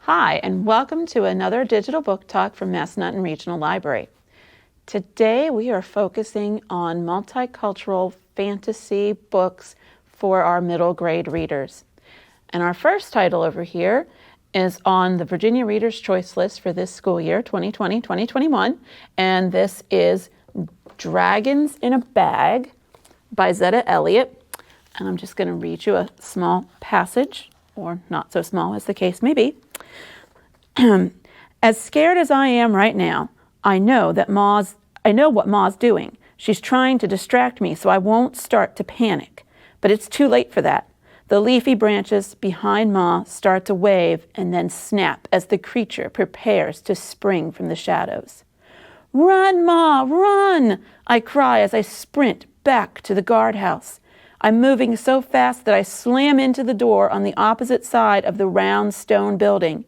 Hi, and welcome to another digital book talk from Massanutten Regional Library. Today we are focusing on multicultural fantasy books for our middle grade readers. And our first title over here is on the Virginia Reader's Choice list for this school year, 2020-2021, and this is Dragons in a Bag by Zetta Elliott. And I'm just going to read you a small passage, or not so small as the case may be. As scared as I am right now, I know what Ma's doing. She's trying to distract me so I won't start to panic. But it's too late for that. The leafy branches behind Ma start to wave and then snap as the creature prepares to spring from the shadows. Run, Ma, run! I cry as I sprint back to the guardhouse. I'm moving so fast that I slam into the door on the opposite side of the round stone building.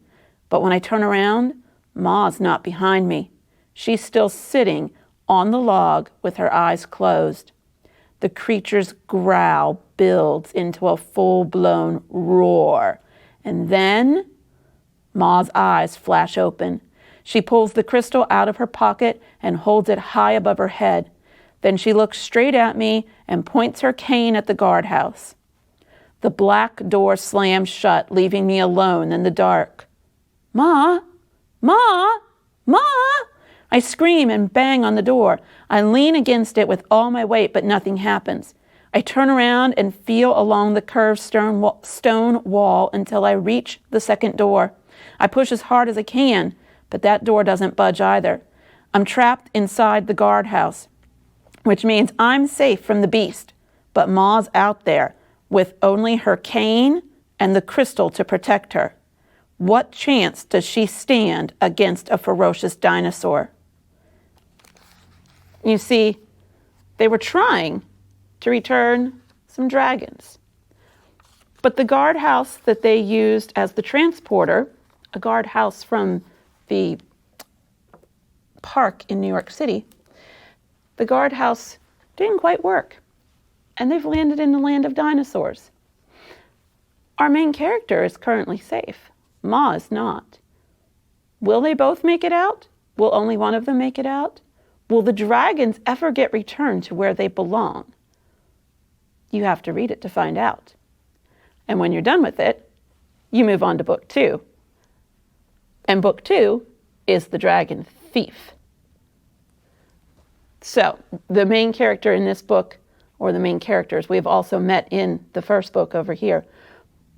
But when I turn around, Ma's not behind me. She's still sitting on the log with her eyes closed. The creature's growl builds into a full-blown roar. And then Ma's eyes flash open. She pulls the crystal out of her pocket and holds it high above her head. Then she looks straight at me and points her cane at the guardhouse. The black door slams shut, leaving me alone in the dark. Ma! Ma! Ma! I scream and bang on the door. I lean against it with all my weight, but nothing happens. I turn around and feel along the curved stone wall until I reach the second door. I push as hard as I can, but that door doesn't budge either. I'm trapped inside the guardhouse, which means I'm safe from the beast, but Ma's out there with only her cane and the crystal to protect her. What chance does she stand against a ferocious dinosaur? You see, they were trying to return some dragons. But the guardhouse that they used as the transporter, a guardhouse from the park in New York City, the guardhouse didn't quite work. And they've landed in the land of dinosaurs. Our main character is currently safe. Ma is not. Will they both make it out? Will only one of them make it out? Will the dragons ever get returned to where they belong? You have to read it to find out. And when you're done with it, you move on to book 2. And book 2 is The Dragon Thief. So the main character in this book, or the main characters, we've also met in the first book over here.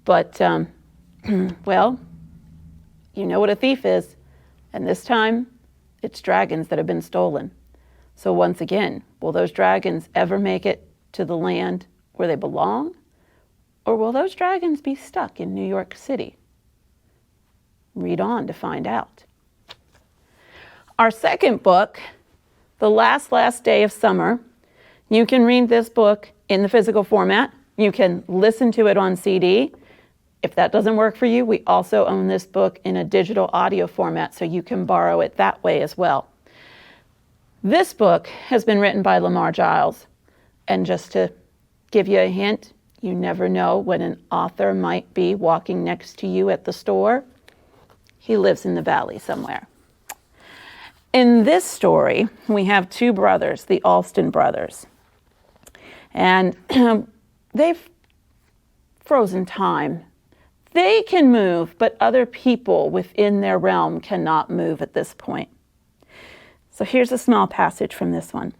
But, well, you know what a thief is, and this time it's dragons that have been stolen. So once again, will those dragons ever make it to the land where they belong? Or will those dragons be stuck in New York City? Read on to find out. Our second book, The Last Day of Summer, you can read this book in the physical format. You can listen to it on CD. If that doesn't work for you, we also own this book in a digital audio format, so you can borrow it that way as well. This book has been written by Lamar Giles. And just to give you a hint, you never know when an author might be walking next to you at the store. He lives in the valley somewhere. In this story, we have 2 brothers, the Alston brothers. And they've frozen time. They can move, but other people within their realm cannot move at this point. So here's a small passage from this one.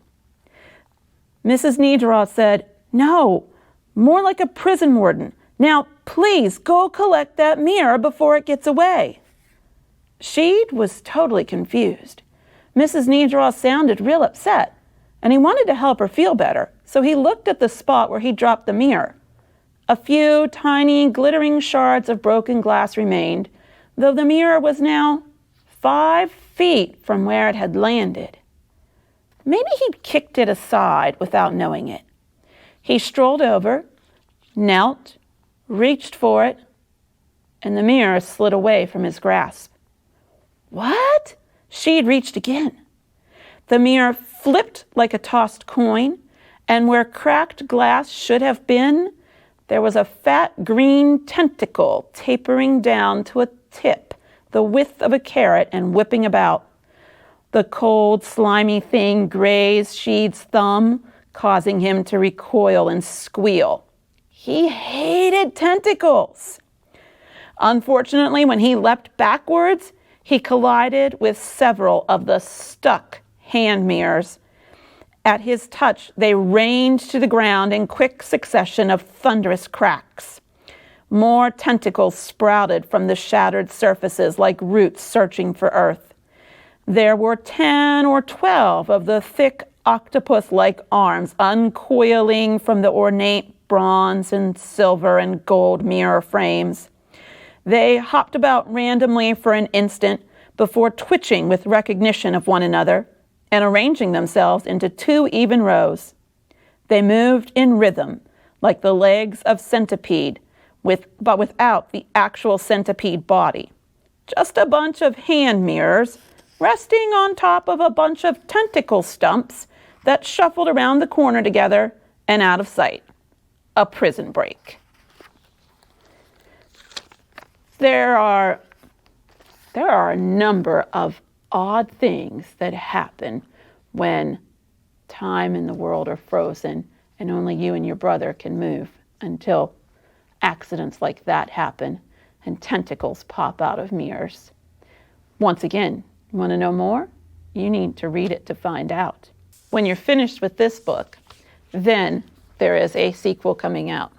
Mrs. Nedraw said, "No, more like a prison warden. Now, please go collect that mirror before it gets away." Sheed was totally confused. Mrs. Nedraw sounded real upset, and he wanted to help her feel better, so he looked at the spot where he dropped the mirror. A few tiny, glittering shards of broken glass remained, though the mirror was now 5 feet from where it had landed. Maybe he'd kicked it aside without knowing it. He strolled over, knelt, reached for it, and the mirror slid away from his grasp. What? She'd reached again. The mirror flipped like a tossed coin, and where cracked glass should have been, there was a fat green tentacle tapering down to a tip the width of a carrot and whipping about. The cold, slimy thing grazed Sheed's thumb, causing him to recoil and squeal. He hated tentacles. Unfortunately, when he leapt backwards, he collided with several of the stuck hand mirrors. At his touch, they rained to the ground in quick succession of thunderous cracks. More tentacles sprouted from the shattered surfaces like roots searching for earth. There were 10 or 12 of the thick octopus-like arms uncoiling from the ornate bronze and silver and gold mirror frames. They hopped about randomly for an instant before twitching with recognition of one another and arranging themselves into 2 even rows. They moved in rhythm, like the legs of centipede, but without the actual centipede body. Just a bunch of hand mirrors resting on top of a bunch of tentacle stumps that shuffled around the corner together and out of sight. A prison break. There are a number of odd things that happen when time and the world are frozen and only you and your brother can move until accidents like that happen and tentacles pop out of mirrors. Once again, you want to know more? You need to read it to find out. When you're finished with this book, then there is a sequel coming out.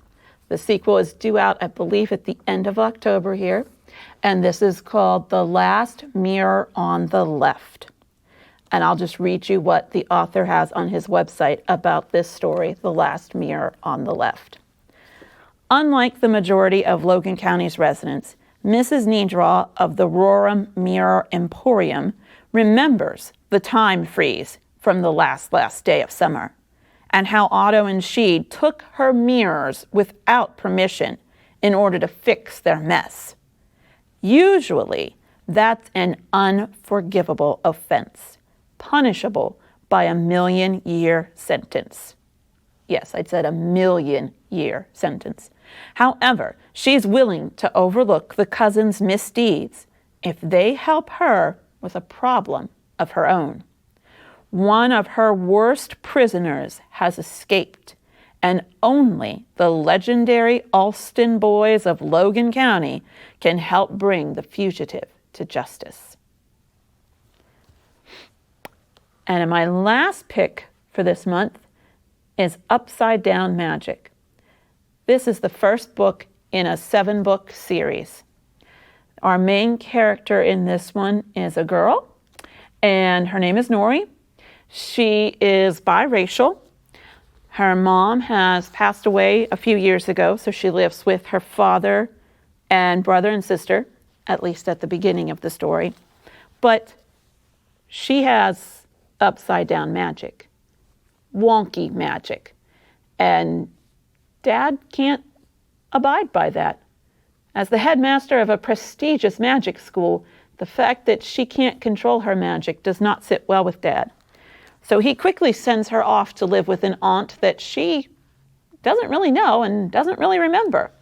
The sequel is due out, I believe, at the end of October here, and this is called The Last Mirror on the Left. And I'll just read you what the author has on his website about this story, The Last Mirror on the Left. Unlike the majority of Logan County's residents, Mrs. Nedraw of the Rorham Mirror Emporium remembers the time freeze from the last day of summer, and how Otto and Sheed took her mirrors without permission in order to fix their mess. Usually, that's an unforgivable offense, punishable by a 1,000,000-year sentence. Yes, I said a 1,000,000-year sentence. However, she's willing to overlook the cousins' misdeeds if they help her with a problem of her own. One of her worst prisoners has escaped, and only the legendary Alston boys of Logan County can help bring the fugitive to justice. And my last pick for this month is Upside Down Magic. This is the first book in a 7-book series. Our main character in this one is a girl, and her name is Nori. She is biracial. Her mom has passed away a few years ago, so she lives with her father and brother and sister, at least at the beginning of the story. But she has upside down magic, wonky magic, and Dad can't abide by that. As the headmaster of a prestigious magic school, the fact that she can't control her magic does not sit well with Dad. So he quickly sends her off to live with an aunt that she doesn't really know and doesn't really remember.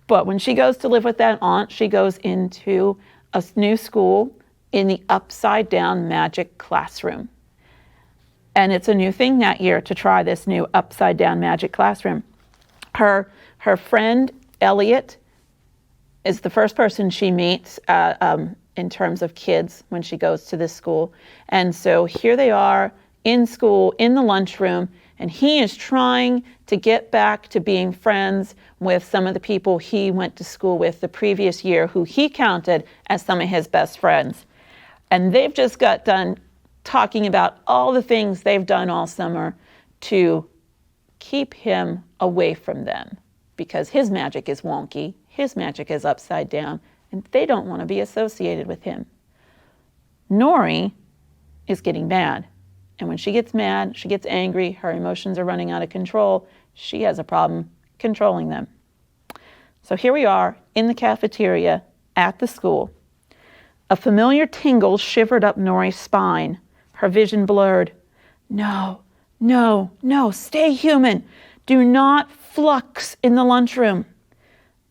But when she goes to live with that aunt, she goes into a new school in the upside down magic classroom. And it's a new thing that year to try this new upside down magic classroom. Her friend, Elliott, is the first person she meets in terms of kids when she goes to this school. And so here they are in school, in the lunchroom, and he is trying to get back to being friends with some of the people he went to school with the previous year, who he counted as some of his best friends. And they've just got done talking about all the things they've done all summer to keep him away from them, because his magic is wonky, his magic is upside down, and they don't want to be associated with him. Nori is getting mad, and when she gets mad, she gets angry, her emotions are running out of control, she has a problem controlling them. So here we are in the cafeteria at the school. A familiar tingle shivered up Nori's spine, her vision blurred. No, stay human. Do not flux in the lunchroom.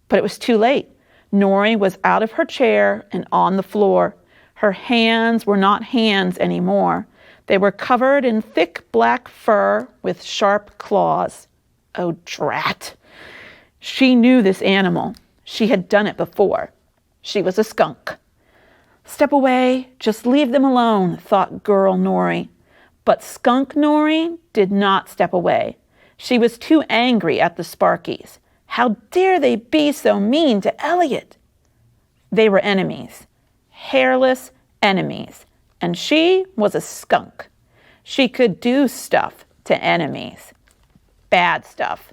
But it was too late. Nori was out of her chair and on the floor. Her hands were not hands anymore. They were covered in thick black fur with sharp claws. Oh, drat. She knew this animal. She had done it before. She was a skunk. Step away, just leave them alone, thought Girl Nori. But Skunk Nori did not step away. She was too angry at the Sparkies. How dare they be so mean to Elliott? They were enemies, hairless enemies, and she was a skunk. She could do stuff to enemies. Bad stuff.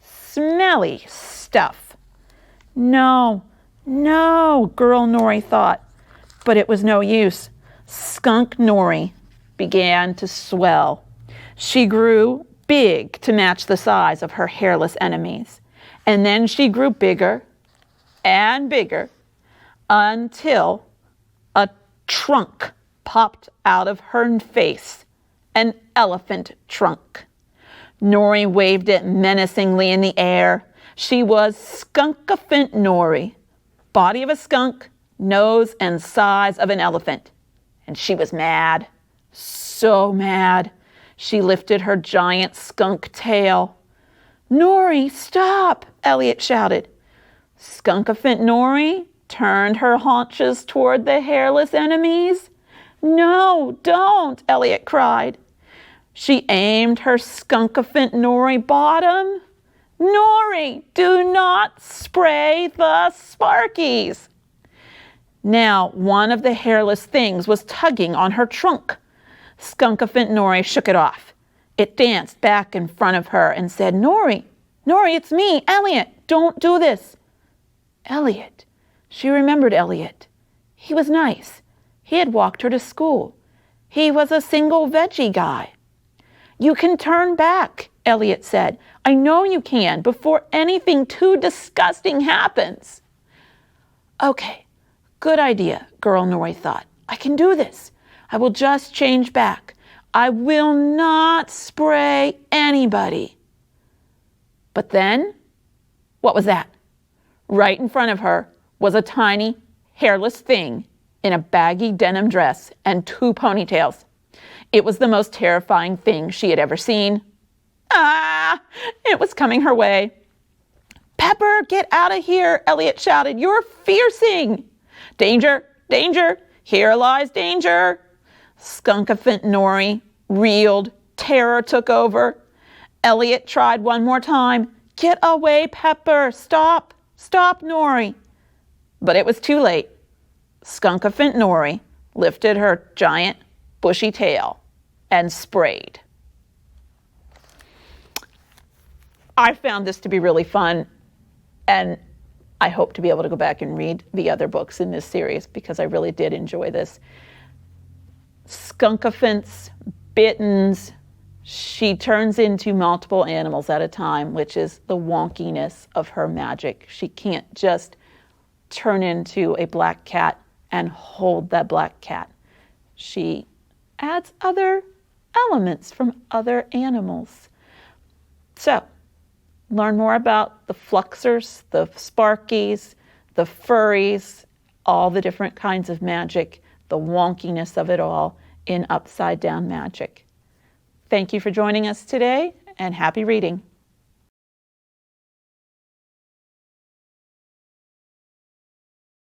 Smelly stuff. No, Girl Nori thought. But it was no use. Skunk Nori began to swell. She grew big to match the size of her hairless enemies. And then she grew bigger and bigger until a trunk popped out of her face. An elephant trunk. Nori waved it menacingly in the air. She was Skunkafint Nori. Body of a skunk, nose and size of an elephant. And she was mad. So mad. She lifted her giant skunk tail. Nori, stop, Elliott shouted. Skunkafint Nori turned her haunches toward the hairless enemies. No, don't, Elliott cried. She aimed her Skunkafint Nori bottom. Nori, do not spray the Sparkies. Now one of the hairless things was tugging on her trunk. Skunkafint Nori shook it off. It danced back in front of her and said, Nori, it's me, Elliott. Don't do this. Elliott. She remembered Elliott. He was nice. He had walked her to school. He was a single veggie guy. You can turn back, Elliott said. I know you can, before anything too disgusting happens. Okay, good idea, Girl Nori thought. I can do this. I will just change back. I will not spray anybody. But then, what was that? Right in front of her was a tiny, hairless thing in a baggy denim dress and 2 ponytails. It was the most terrifying thing she had ever seen. Ah! It was coming her way. Pepper, get out of here, Elliott shouted. You're fiercing. Danger, danger, here lies danger. Skunkafint Nori reeled. Terror took over. Elliott tried one more time. Get away, Pepper. Stop, Nori. But it was too late. Skunkafint Nori lifted her giant, bushy tail and sprayed. I found this to be really fun, and I hope to be able to go back and read the other books in this series because I really did enjoy this. Skunkafint's Bittens, she turns into multiple animals at a time, which is the wonkiness of her magic. She can't just turn into a black cat and hold that black cat. She adds other elements from other animals. So, learn more about the Fluxers, the Sparkies, the Furries, all the different kinds of magic, the wonkiness of it all in Upside Down Magic. Thank you for joining us today, and happy reading.